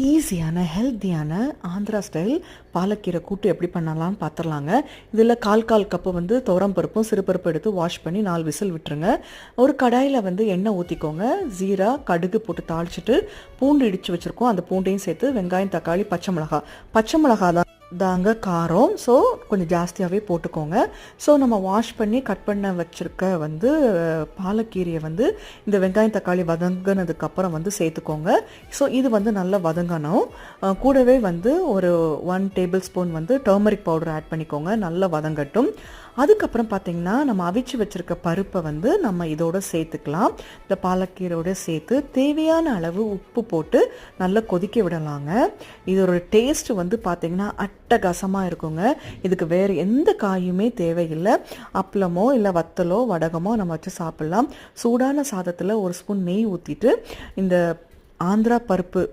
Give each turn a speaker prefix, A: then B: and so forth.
A: ஈஸியான ஹெல்த்தியான ஆந்திரா ஸ்டைல் பாலக்கீரை கூட்டு எப்படி பண்ணலாம்னு பார்த்துடலாங்க. இதில் கால் கப்பு வந்து துவரம்பருப்பும் சிறுபருப்பு எடுத்து வாஷ் பண்ணி 4 விசில் விட்டுருங்க. ஒரு கடாயில் வந்து எண்ணெய் ஊற்றிக்கோங்க. ஜீரா கடுகு போட்டு தாளிச்சிட்டு பூண்டு இடித்து வச்சுருக்கோம், அந்த பூண்டையும் சேர்த்து வெங்காயம் தக்காளி பச்சை மிளகா தாங்க காரம், ஸோ கொஞ்சம் ஜாஸ்தியாகவே போட்டுக்கோங்க. ஸோ நம்ம வாஷ் பண்ணி கட் பண்ண வச்சுருக்க வந்து பாலக்கீரையை வந்து இந்த வெங்காயம் தக்காளி வதங்கினதுக்கப்புறம் வந்து சேர்த்துக்கோங்க. ஸோ இது வந்து நல்லா வதங்கணும். கூடவே வந்து ஒரு 1 டேபிள் ஸ்பூன் வந்து டர்மரிக் பவுடர் ஆட் பண்ணிக்கோங்க, நல்லா வதங்கட்டும். அதுக்கப்புறம் பார்த்திங்கன்னா நம்ம அவிச்சு வச்சுருக்க பருப்பை வந்து நம்ம இதோட சேர்த்துக்கலாம். இந்த பாலக்கீரையோட சேர்த்து தேவையான அளவு உப்பு போட்டு நல்லா கொதிக்க விடலாங்க. இதோட டேஸ்ட் வந்து பார்த்திங்கன்னா அட்டகாசமாக இருக்குங்க. இதுக்கு வேறு எந்த காயுமே தேவையில்லை. அப்பளமோ இல்லை வத்தலோ வடகமோ நம்ம வச்சு சாப்பிட்லாம். சூடான சாதத்தில் ஒரு ஸ்பூன் நெய் ஊற்றிட்டு இந்த ஆந்திரா பருப்பு